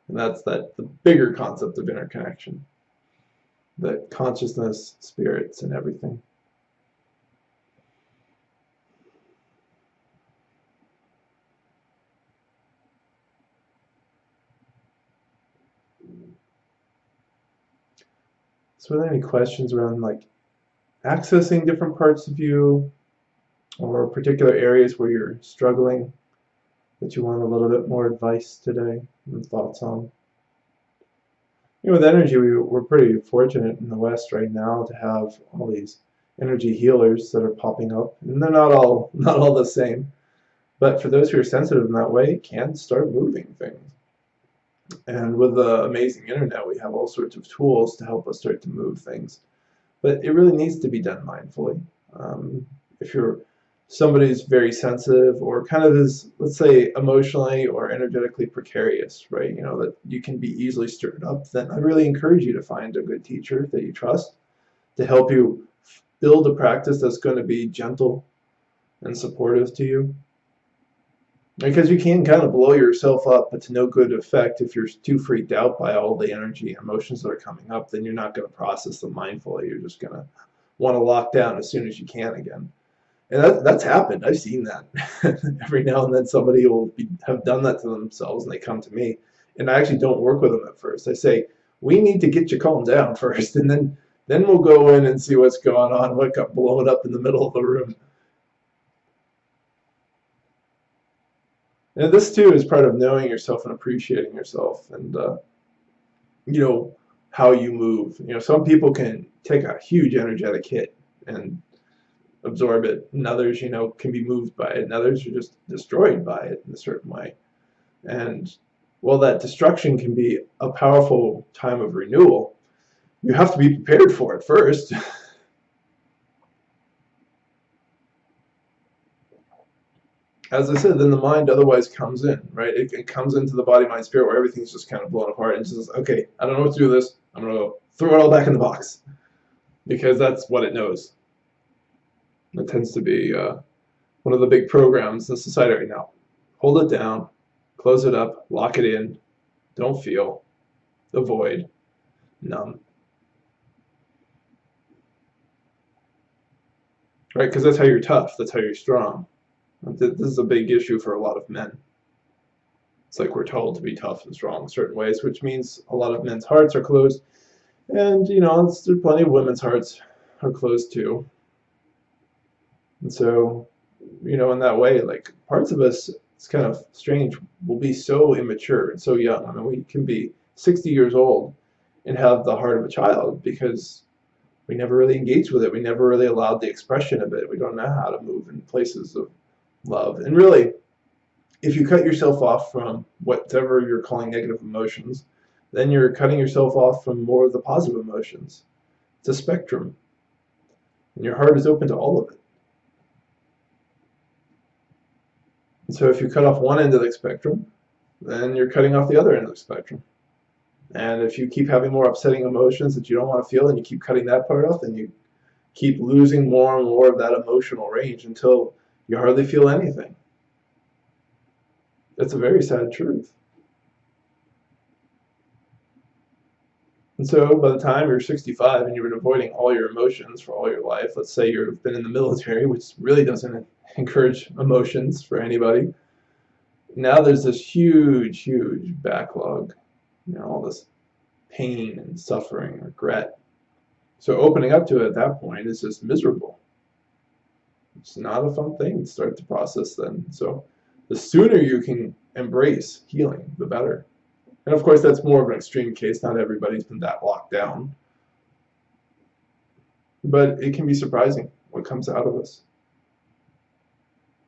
And that's the bigger concept of interconnection. That consciousness, spirits, and everything. So are there any questions around like accessing different parts of you or particular areas where you're struggling that you want a little bit more advice today and thoughts on? With energy, we're pretty fortunate in the West right now to have all these energy healers that are popping up, and they're not all the same. But for those who are sensitive in that way, it can start moving things. And with the amazing internet, we have all sorts of tools to help us start to move things. But it really needs to be done mindfully. If you're somebody who's very sensitive or kind of is, let's say, emotionally or energetically precarious, right? That you can be easily stirred up, then I really encourage you to find a good teacher that you trust to help you build a practice that's going to be gentle and supportive to you. Because you can kind of blow yourself up, but to no good effect. If you're too freaked out by all the energy and emotions that are coming up, then you're not going to process them mindfully. You're just going to want to lock down as soon as you can again. And that's happened. I've seen that. Every now and then somebody will have done that to themselves and they come to me. And I actually don't work with them at first. I say, we need to get you calmed down first, and then we'll go in and see what's going on, what got blown up in the middle of the room. And this too is part of knowing yourself and appreciating yourself and how you move. Some people can take a huge energetic hit and absorb it, and others can be moved by it, and others are just destroyed by it in a certain way. And while that destruction can be a powerful time of renewal, you have to be prepared for it first. as I said, then the mind otherwise comes in, right? It comes into the body, mind, spirit, where everything's just kind of blown apart and just, okay, I don't know what to do with this. I'm going to throw it all back in the box because that's what it knows. It tends to be one of the big programs in society right now. Hold it down, close it up, lock it in, don't feel, avoid, numb. Right? Because that's how you're tough, that's how you're strong. This is a big issue for a lot of men. It's like we're told to be tough and strong in certain ways, which means a lot of men's hearts are closed. And, there's plenty of women's hearts are closed too. And so, in that way, like parts of us, it's kind of strange, will be so immature and so young. I mean, we can be 60 years old and have the heart of a child because we never really engaged with it. We never really allowed the expression of it. We don't know how to move in places of love. And really, if you cut yourself off from whatever you're calling negative emotions, then you're cutting yourself off from more of the positive emotions. It's a spectrum. And your heart is open to all of it. And so if you cut off one end of the spectrum, then you're cutting off the other end of the spectrum. And if you keep having more upsetting emotions that you don't want to feel and you keep cutting that part off, then you keep losing more and more of that emotional range until you hardly feel anything. That's a very sad truth. And so by the time you're 65 and you've been avoiding all your emotions for all your life, let's say you've been in the military, which really doesn't encourage emotions for anybody. Now there's this huge, huge backlog, all this pain and suffering, regret. So opening up to it at that point is just miserable. It's not a fun thing to start to process then. So the sooner you can embrace healing, the better. And of course, that's more of an extreme case. Not everybody's been that locked down. But it can be surprising what comes out of us.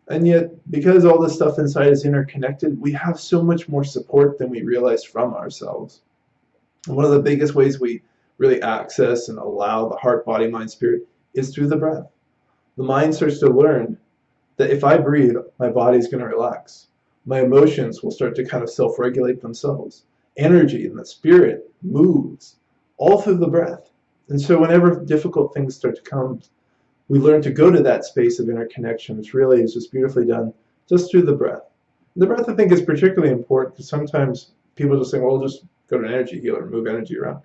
And yet, because all this stuff inside is interconnected, we have so much more support than we realize from ourselves. And one of the biggest ways we really access and allow the heart, body, mind, spirit is through the breath. The mind starts to learn that if I breathe, my body's going to relax. My emotions will start to kind of self-regulate themselves. Energy and the spirit moves all through the breath. And so whenever difficult things start to come, we learn to go to that space of interconnection, which really is just beautifully done just through the breath. The breath, I think, is particularly important because sometimes people just think, well, just go to an energy healer and move energy around.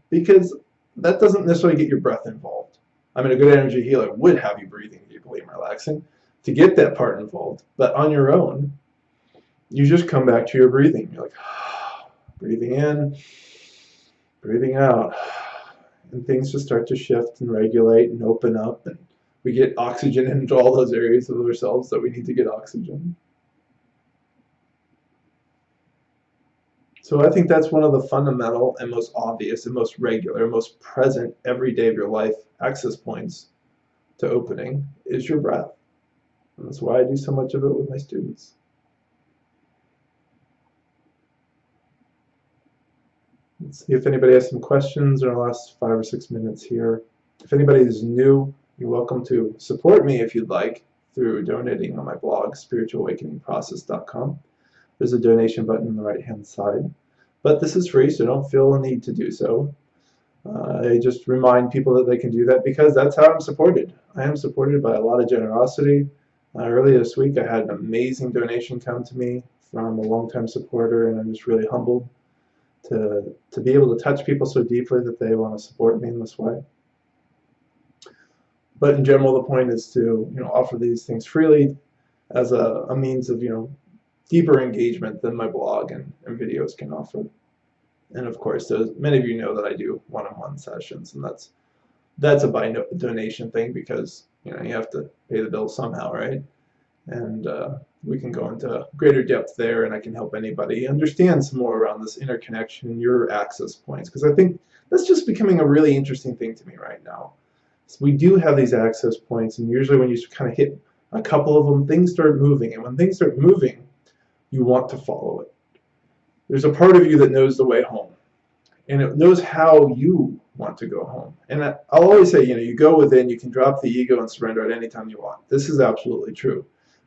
Because that doesn't necessarily get your breath involved. I mean, a good energy healer would have you breathing deeply and relaxing to get that part involved. But on your own, you just come back to your breathing. You're like, breathing in, breathing out. And things just start to shift and regulate and open up. And we get oxygen into all those areas of ourselves that we need to get oxygen. So I think that's one of the fundamental and most obvious and most regular, most present every day of your life access points to opening is your breath. And that's why I do so much of it with my students. Let's see if anybody has some questions in the last 5 or 6 minutes here. If anybody is new, you're welcome to support me if you'd like through donating on my blog, spiritualawakeningprocess.com. There's a donation button on the right-hand side. But this is free, so don't feel a need to do so. I just remind people that they can do that because that's how I'm supported. I am supported by a lot of generosity. Earlier this week, I had an amazing donation come to me from a longtime supporter, and I'm just really humbled to be able to touch people so deeply that they want to support me in this way. But in general, the point is to offer these things freely as a means of deeper engagement than my blog and videos can offer. And of course, many of you know that I do one-on-one sessions, and that's a by donation thing because you have to pay the bill somehow, right? And we can go into greater depth there, and I can help anybody understand some more around this interconnection and your access points, because I think that's just becoming a really interesting thing to me right now. So we do have these access points, and usually when you kind of hit a couple of them, things start moving, and when things start moving, you want to follow it. There's a part of you that knows the way home, and it knows how you want to go home. And I'll always say, you go within, you can drop the ego and surrender at any time you want. This is absolutely true.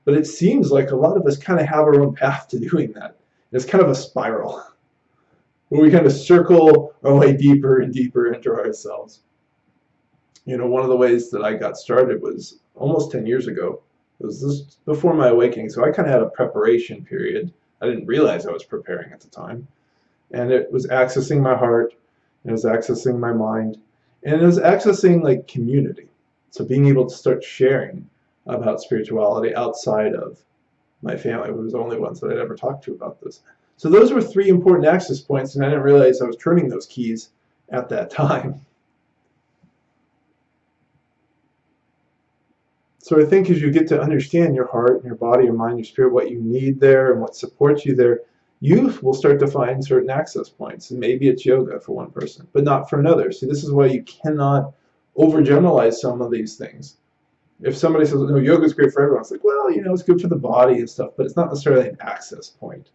But it seems like a lot of us kind of have our own path to doing that. It's kind of a spiral where we kind of circle our way deeper and deeper into ourselves. One of the ways that I got started was almost 10 years ago. It was just before my awakening, so I kind of had a preparation period. I didn't realize I was preparing at the time. And it was accessing my heart, it was accessing my mind, and it was accessing like community. So being able to start sharing about spirituality outside of my family, who was the only ones that I'd ever talked to about this. So those were 3 important access points, and I didn't realize I was turning those keys at that time. So I think as you get to understand your heart and your body, your mind, your spirit, what you need there and what supports you there, you will start to find certain access points. And maybe it's yoga for one person, but not for another. See, this is why you cannot overgeneralize some of these things. If somebody says, no, yoga is great for everyone, it's like, well, it's good for the body and stuff, but it's not necessarily an access point,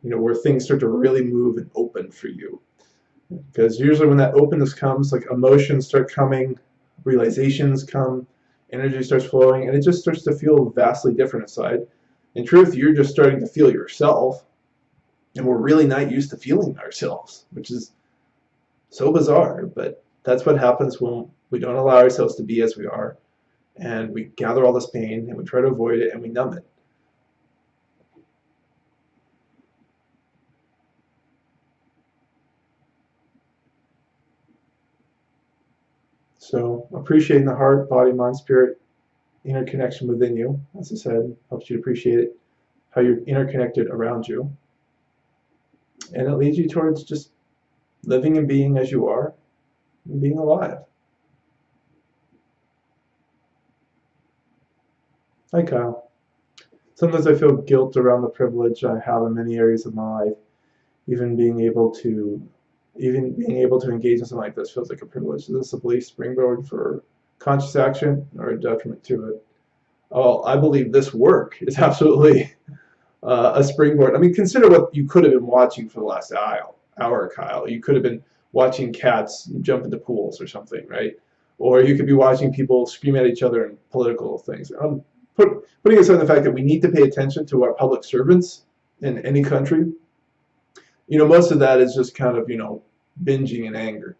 where things start to really move and open for you. Because usually when that openness comes, like emotions start coming, realizations come, energy starts flowing, and it just starts to feel vastly different inside. In truth, you're just starting to feel yourself, and we're really not used to feeling ourselves, which is so bizarre, but that's what happens when we don't allow ourselves to be as we are, and we gather all this pain, and we try to avoid it, and we numb it. So appreciating the heart, body, mind, spirit, interconnection within you, as I said, helps you to appreciate it, how you're interconnected around you. And it leads you towards just living and being as you are, and being alive. Hi, Kyle. Sometimes I feel guilt around the privilege I have in many areas of my life. Even being able to engage in something like this feels like a privilege. Is this a belief springboard for conscious action or a detriment to it? Oh, I believe this work is absolutely a springboard. I mean, consider what you could have been watching for the last hour, Kyle. You could have been watching cats jump into pools or something, right? Or you could be watching people scream at each other in political things. Putting aside the fact that we need to pay attention to our public servants in any country, most of that is just kind of, binging in anger.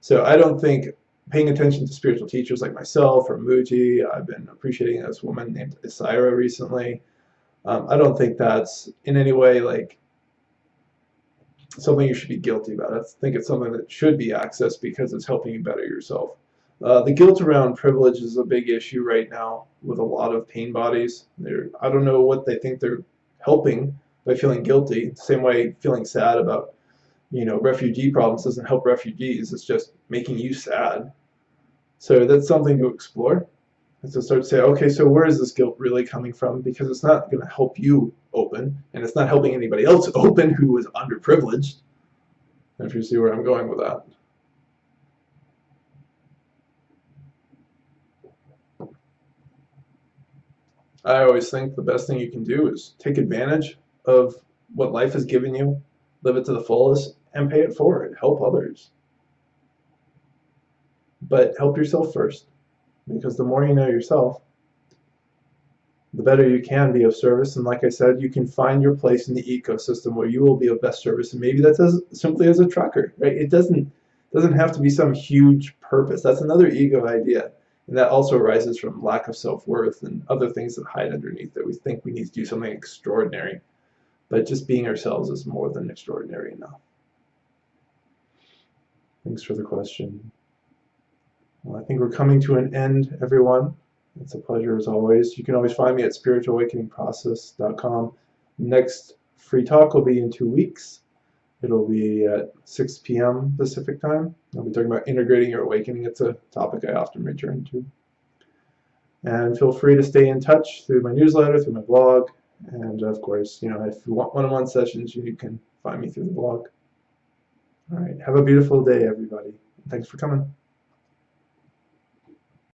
So I don't think paying attention to spiritual teachers like myself or Muji, I've been appreciating this woman named Isaira recently. I don't think that's in any way like something you should be guilty about. I think it's something that should be accessed because it's helping you better yourself. The guilt around privilege is a big issue right now with a lot of pain bodies. I don't know what they think they're helping by feeling guilty. The same way feeling sad about, refugee problems doesn't help refugees. It's just making you sad. So that's something to explore. And to start to say, okay, so where is this guilt really coming from? Because it's not going to help you open, and it's not helping anybody else open who is underprivileged. If you see where I'm going with that. I always think the best thing you can do is take advantage of what life has given you, live it to the fullest, and pay it forward. Help others. But help yourself first, because the more you know yourself, the better you can be of service. And like I said, you can find your place in the ecosystem where you will be of best service. And maybe that's simply as a trucker, right? It doesn't have to be some huge purpose. That's another ego idea. And that also arises from lack of self-worth and other things that hide underneath that we think we need to do something extraordinary. But just being ourselves is more than extraordinary enough. Thanks for the question. Well, I think we're coming to an end, everyone. It's a pleasure as always. You can always find me at spiritualawakeningprocess.com. Next free talk will be in 2 weeks. It'll be at 6 p.m. Pacific time. I'll be talking about integrating your awakening. It's a topic I often return to. And feel free to stay in touch through my newsletter, through my blog, and of course, if you want one-on-one sessions, you can find me through the blog. All right, have a beautiful day, everybody. Thanks for coming.